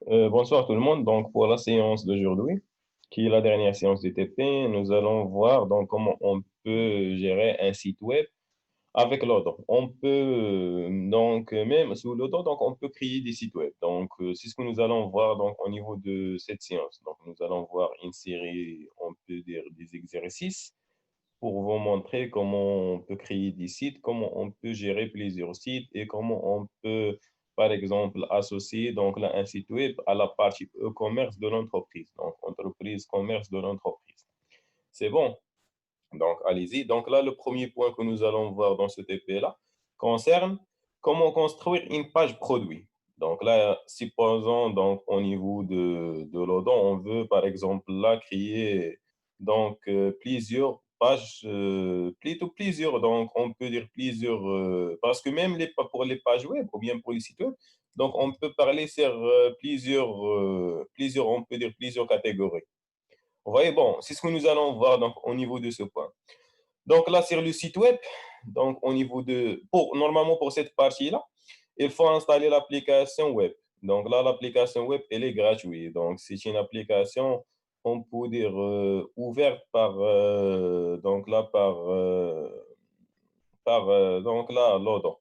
Bonsoir tout le monde. Donc, pour la séance d'aujourd'hui, qui est la dernière séance du TP, nous allons voir donc comment on peut gérer un site web avec l'autre. On peut même sous l'autre, donc on peut créer des sites web. Donc, c'est ce que nous allons voir donc au niveau de cette séance. Donc, nous allons voir une série, on peut dire des exercices pour vous montrer comment on peut créer des sites, comment on peut gérer plusieurs sites et comment on peut, par exemple, associer donc là, un site web à la partie e-commerce de l'entreprise, donc entreprise, commerce de l'entreprise. C'est bon? Donc, allez-y. Donc là, le premier point que nous allons voir dans ce TP-là concerne comment construire une page produit. Donc là, supposons donc au niveau de l'Odon, on veut par exemple là créer donc plusieurs pages, plutôt plusieurs, donc on peut dire plusieurs, parce que même pour les pages web ou bien pour les sites web, donc on peut parler sur plusieurs, on peut dire plusieurs catégories. Vous voyez, bon, c'est ce que nous allons voir donc au niveau de ce point. Donc là, sur le site web, donc au niveau normalement pour cette partie-là, il faut installer l'application web. Donc là, l'application web, elle est gratuite. Donc c'est une application, on peut dire, ouverte donc là, l'ODO.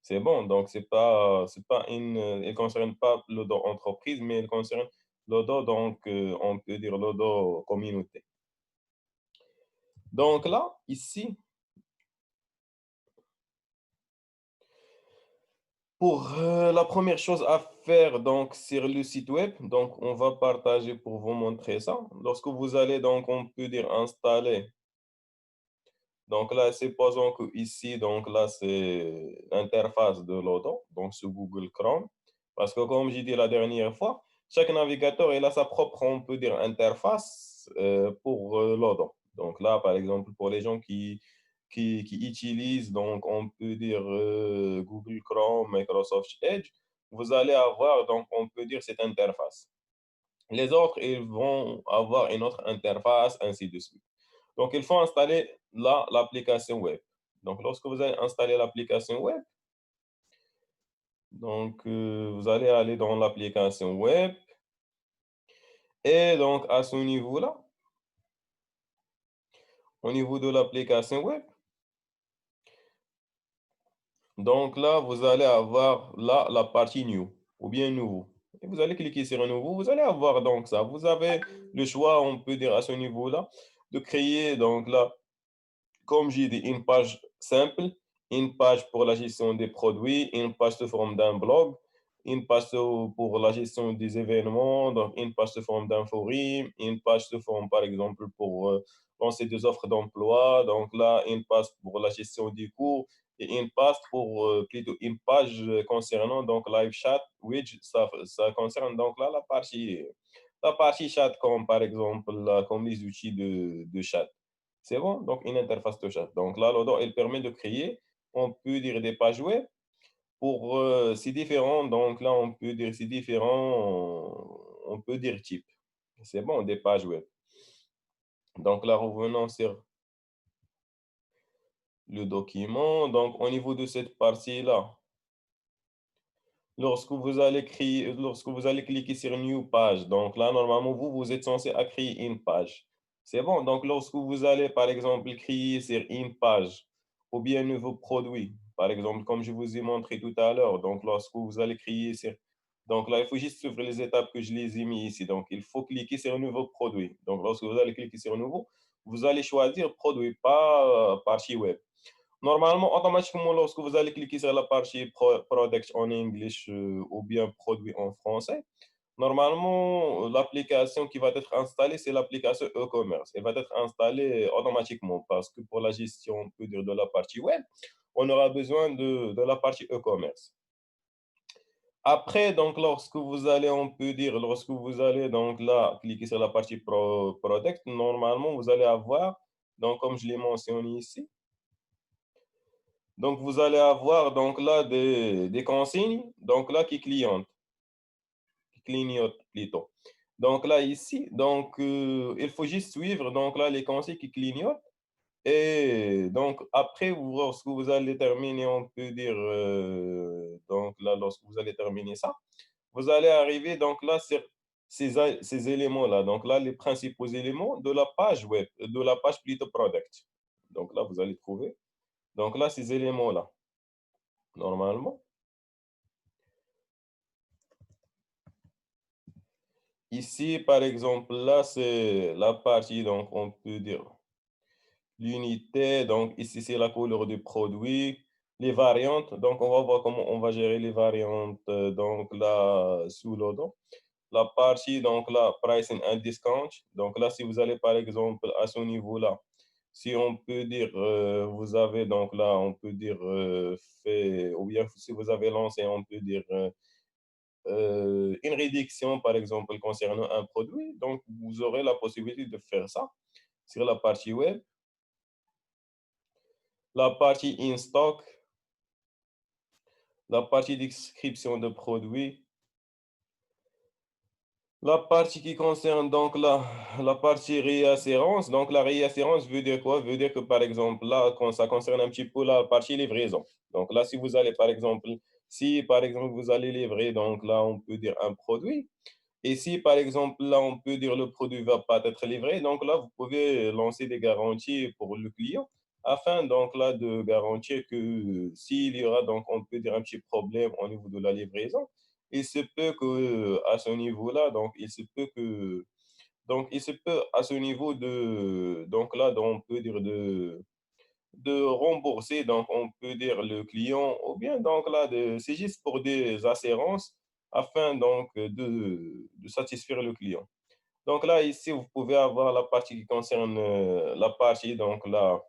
C'est bon, donc c'est pas elle concerne pas l'ODO entreprise, mais elle concerne l'ODO, donc on peut dire l'ODO communauté. Donc là, ici, pour la première chose à faire donc sur le site web, donc on va partager pour vous montrer ça. Lorsque vous allez donc, on peut dire installer. Donc là, supposons que ici, donc là, c'est l'interface de l'Odon, donc sur Google Chrome. Parce que comme j'ai dit la dernière fois, chaque navigateur, il a sa propre, on peut dire, interface pour l'Odon. Donc là, par exemple, pour les gens qui utilisent, donc on peut dire Google Chrome, Microsoft Edge, vous allez avoir, donc on peut dire cette interface. Les autres, ils vont avoir une autre interface, ainsi de suite. Donc, il faut installer là l'application web. Donc, lorsque vous allez installer l'application web, donc vous allez aller dans l'application web et donc à ce niveau-là, au niveau de l'application web, donc là, vous allez avoir là la partie new ou bien nouveau. Et vous allez cliquer sur nouveau, vous allez avoir donc ça. Vous avez le choix, on peut dire à ce niveau-là, de créer donc là comme j'ai dit, une page simple, une page pour la gestion des produits, une page sous forme d'un blog, une page pour la gestion des événements, donc une page sous forme d'un forum, une page sous forme, par exemple, pour lancer des offres d'emploi. Donc là, une page pour la gestion des cours et une page pour plutôt une page concernant donc live chat, which ça concerne donc là la partie chat comme par exemple comme les outils de chat. C'est bon? Donc, une interface de chat. Donc là, Lodo, elle permet de créer, on peut dire des pages web pour ces différents. Donc là, on peut dire ces différents, on peut dire types. C'est bon, des pages web. Donc là, revenons sur le document. Donc, au niveau de cette partie-là, lorsque vous allez cliquer sur New Page, donc là, normalement, vous êtes censé à créer une page. C'est bon. Donc, lorsque vous allez, par exemple, créer sur une page ou bien un nouveau produit, par exemple, comme je vous ai montré tout à l'heure, donc lorsque vous allez créer sur... Donc là, il faut juste suivre les étapes que je les ai mis ici. Donc, il faut cliquer sur un nouveau produit. Donc, lorsque vous allez cliquer sur un nouveau, vous allez choisir produit, pas partie web. Normalement, automatiquement, lorsque vous allez cliquer sur la partie Product en English ou bien produit en français, normalement, l'application qui va être installée, c'est l'application e-commerce. Elle va être installée automatiquement parce que pour la gestion, on peut dire, de la partie web, on aura besoin de la partie e-commerce. Après, donc, lorsque vous allez, on peut dire, lorsque vous allez donc là, cliquer sur la partie Product, normalement, vous allez avoir, donc, comme je l'ai mentionné ici, donc, vous allez avoir donc là des consignes, donc là qui clignotent plutôt. Donc là, ici, donc il faut juste suivre donc là les consignes qui clignotent. Et donc après, lorsque vous allez terminer, on peut dire, donc là, lorsque vous allez terminer ça, vous allez arriver donc là sur ces éléments-là. Donc là, les principaux éléments de la page web, de la page plutôt product. Donc là, vous allez trouver. Donc là, ces éléments-là, normalement. Ici, par exemple, là, c'est la partie, donc on peut dire l'unité. Donc ici, c'est la couleur du produit, les variantes. Donc on va voir comment on va gérer les variantes. Donc là, sous l'ordre. La partie, donc là, pricing and discount. Donc là, si vous allez par exemple à ce niveau-là, si on peut dire, vous avez donc là, on peut dire fait, ou bien si vous avez lancé, on peut dire une réduction, par exemple, concernant un produit, donc vous aurez la possibilité de faire ça sur la partie web. La partie in stock, la partie description de produits, la partie qui concerne donc la partie réassurance. Donc la réassurance veut dire quoi? Veut dire que par exemple là, quand ça concerne un petit peu la partie livraison. Donc là, si vous allez par exemple, si par exemple vous allez livrer, donc là on peut dire un produit. Et si par exemple là on peut dire le produit va pas être livré, donc là vous pouvez lancer des garanties pour le client afin donc là de garantir que s'il y aura donc on peut dire un petit problème au niveau de la livraison, il se peut que à ce niveau-là, donc il se peut que donc il se peut à ce niveau de donc là donc on peut dire de rembourser donc on peut dire le client ou bien donc là de c'est juste pour des assurances afin donc de satisfaire le client. Donc là ici vous pouvez avoir la partie qui concerne la partie donc là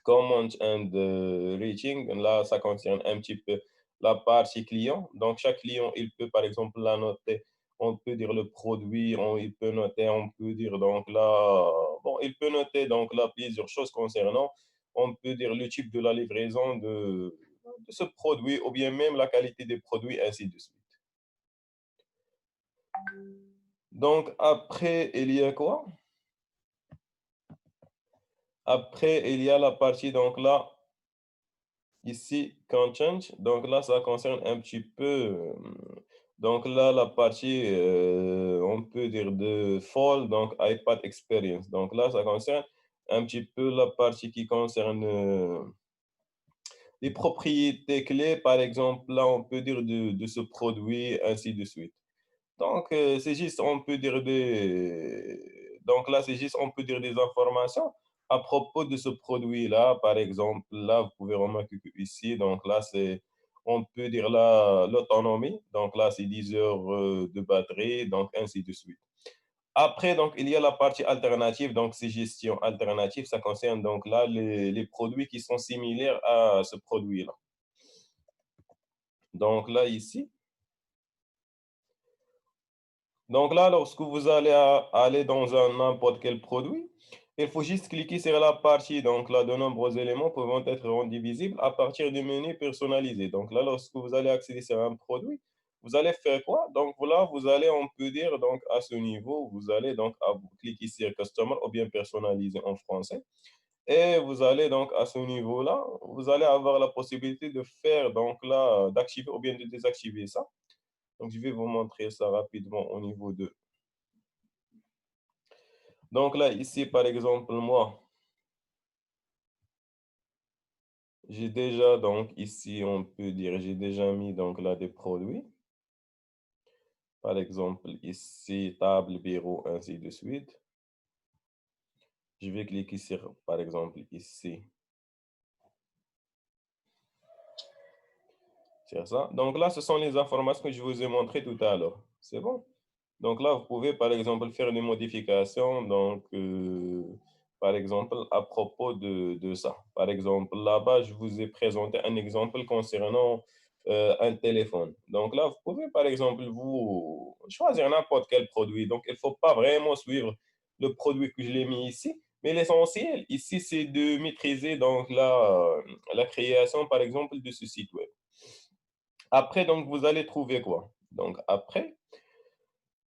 Comment and reaching, là, ça concerne un petit peu la partie client. Donc, chaque client, il peut, par exemple, la noter. On peut dire le produit, il peut noter, on peut dire donc là, bon, il peut noter donc là plusieurs choses concernant, on peut dire le type de la livraison de ce produit ou bien même la qualité des produits, ainsi de suite. Donc, après, il y a quoi? Après, il y a la partie donc là, ici, content, donc là, ça concerne un petit peu, donc là, la partie, on peut dire de fall, donc iPad Experience. Donc là, ça concerne un petit peu la partie qui concerne les propriétés clés, par exemple, là, on peut dire de ce produit, ainsi de suite. Donc, c'est juste, on peut dire donc là, c'est juste, on peut dire des informations à propos de ce produit-là. Par exemple, là, vous pouvez remarquer que ici, donc là, c'est, on peut dire là, l'autonomie. Donc là, c'est 10 heures de batterie, donc ainsi de suite. Après, donc, il y a la partie alternative. Donc, ces gestions alternatives, ça concerne donc là les produits qui sont similaires à ce produit-là. Donc là, ici, donc là, lorsque vous allez aller dans un n'importe quel produit, il faut juste cliquer sur la partie, donc là, de nombreux éléments pouvant être rendus visibles à partir du menu personnalisé. Donc là, lorsque vous allez accéder sur un produit, vous allez faire quoi? Donc voilà, vous allez, on peut dire, donc à ce niveau, vous allez donc cliquer sur Customer ou bien personnaliser en français. Et vous allez donc à ce niveau-là, vous allez avoir la possibilité de faire, donc là, d'activer ou bien de désactiver ça. Donc je vais vous montrer ça rapidement au niveau de donc là, ici, par exemple, moi, j'ai déjà, donc ici, on peut dire, j'ai déjà mis donc là des produits. Par exemple, ici, table, bureau, ainsi de suite. Je vais cliquer sur, par exemple, ici, sur ça. Donc là, ce sont les informations que je vous ai montrées tout à l'heure. C'est bon? Donc là, vous pouvez, par exemple, faire des modifications, donc, par exemple, à propos de ça. Par exemple, là-bas, je vous ai présenté un exemple concernant un téléphone. Donc là, vous pouvez, par exemple, vous choisir n'importe quel produit. Donc, il ne faut pas vraiment suivre le produit que je l'ai mis ici. Mais l'essentiel ici, c'est de maîtriser donc la création, par exemple, de ce site web. Après, donc, vous allez trouver quoi? Donc, après,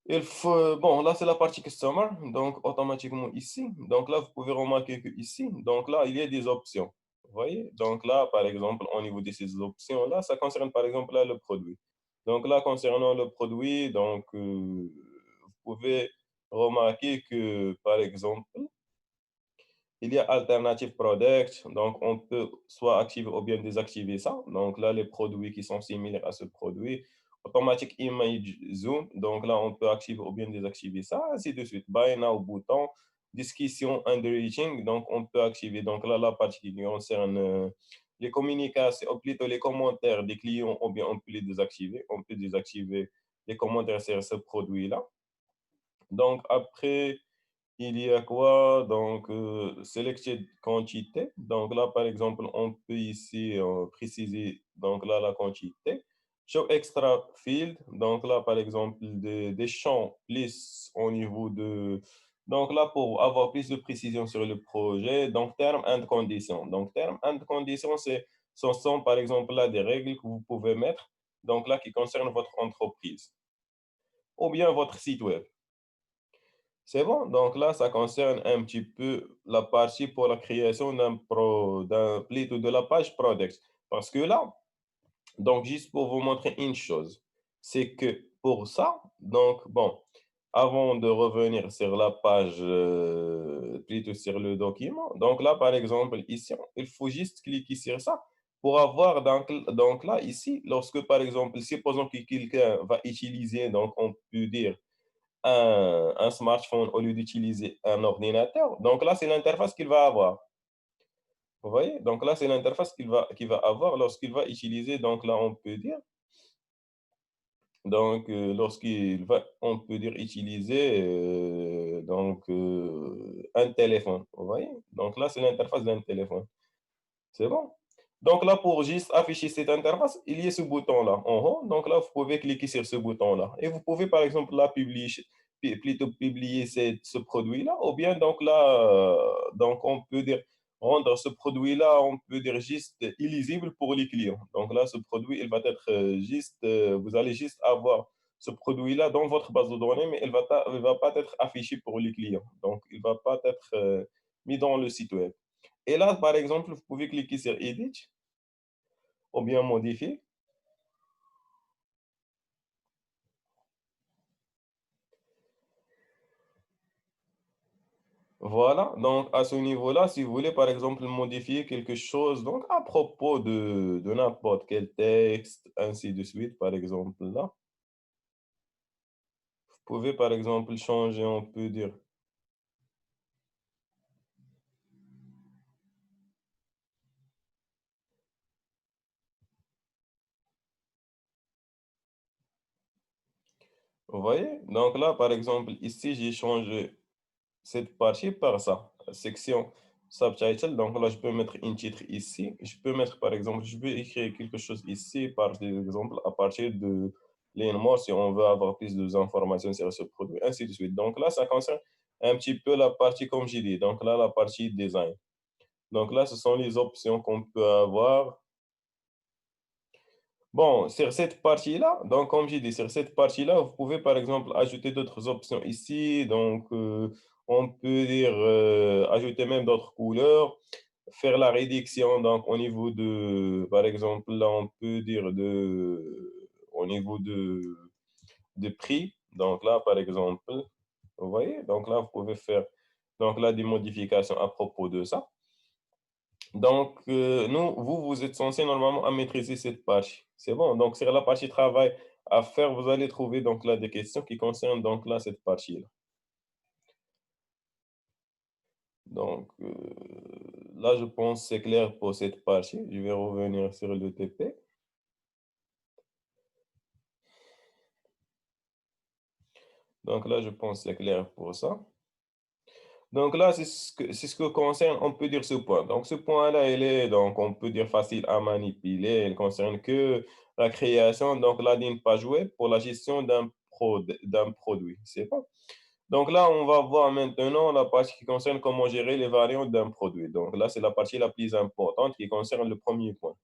il faut, bon, là, c'est la partie customer, donc automatiquement ici. Donc là, vous pouvez remarquer que ici, donc là, il y a des options. Vous voyez? Donc là, par exemple, au niveau de ces options-là, ça concerne par exemple là le produit. Donc là, concernant le produit, donc, vous pouvez remarquer que, par exemple, il y a Alternative Product, donc on peut soit activer ou bien désactiver ça. Donc là, les produits qui sont similaires à ce produit. Automatic Image Zoom, donc là, on peut activer ou bien désactiver ça, ainsi de suite. Buy Now bouton, discussion underreaching, donc on peut activer. Donc là, la partie qui concerne les communications, ou plutôt les commentaires des clients, ou bien on peut les désactiver. On peut désactiver les commentaires sur ce produit-là. Donc après, il y a quoi? Donc, selected quantité. Donc là, par exemple, on peut ici préciser donc là la quantité. Show extra field. Donc là, par exemple, des champs plus au niveau de. Donc là, pour avoir plus de précision sur le projet, donc termes and conditions. Donc, termes and conditions, ce sont par exemple là des règles que vous pouvez mettre, donc là qui concernent votre entreprise ou bien votre site web. C'est bon. Donc là, ça concerne un petit peu la partie pour la création plutôt de la page product. Parce que là, donc juste pour vous montrer une chose, c'est que pour ça, donc bon, avant de revenir sur la page, plutôt sur le document, donc là, par exemple, ici, il faut juste cliquer sur ça pour avoir donc là, ici, lorsque par exemple, supposons que quelqu'un va utiliser, donc on peut dire un smartphone au lieu d'utiliser un ordinateur. Donc là, c'est l'interface qu'il va avoir. Vous voyez? Donc là, c'est l'interface qu'il va avoir lorsqu'il va utiliser, donc là, on peut dire, donc lorsqu'il va, on peut dire, utiliser un téléphone. Vous voyez? Donc là, c'est l'interface d'un téléphone. C'est bon. Donc là, pour juste afficher cette interface, il y a ce bouton-là en haut. Donc là, vous pouvez cliquer sur ce bouton-là. Et vous pouvez, par exemple, là, plutôt publier ce produit-là. Ou bien, donc là, donc on peut dire, rendre ce produit-là, on peut dire juste illisible pour les clients. Donc là, ce produit, il va être juste, vous allez juste avoir ce produit-là dans votre base de données, mais il va pas être affiché pour les clients. Donc, il va pas être mis dans le site web. Et là, par exemple, vous pouvez cliquer sur Edit ou bien modifier. Voilà, donc à ce niveau-là, si vous voulez, par exemple, modifier quelque chose, donc à propos de n'importe quel texte, ainsi de suite, par exemple, là, vous pouvez, par exemple, changer, on peut dire, vous voyez? Donc là, par exemple, ici, j'ai changé cette partie par ça, section subtitle. Donc là, je peux mettre un titre ici. Je peux mettre, par exemple, je peux écrire quelque chose ici, par exemple, à partir de l'INMOR, si on veut avoir plus d'informations sur ce produit, ainsi de suite. Donc là, ça concerne un petit peu la partie, comme j'ai dit. Donc là, la partie design. Donc là, ce sont les options qu'on peut avoir. Bon, sur cette partie-là, donc comme j'ai dit, sur cette partie-là, vous pouvez par exemple ajouter d'autres options ici. Donc, on peut dire ajouter même d'autres couleurs, faire la réduction. Donc, au niveau de, par exemple, là, on peut dire au niveau de prix. Donc là, par exemple, vous voyez, donc là, vous pouvez faire donc là des modifications à propos de ça. Donc, vous êtes censé normalement à maîtriser cette partie. C'est bon. Donc, sur la partie travail à faire, vous allez trouver donc là des questions qui concernent donc là cette partie-là. Donc, là, je pense que c'est clair pour cette partie. Je vais revenir sur le TP. Donc là, je pense que c'est clair pour ça. Donc là, c'est ce que concerne, on peut dire ce point. Donc ce point-là, il est, donc on peut dire facile à manipuler. Il concerne que la création, donc là, d'une page web pour la gestion d'un produit. C'est bon. Donc là, on va voir maintenant la partie qui concerne comment gérer les variantes d'un produit. Donc là, c'est la partie la plus importante qui concerne le premier point.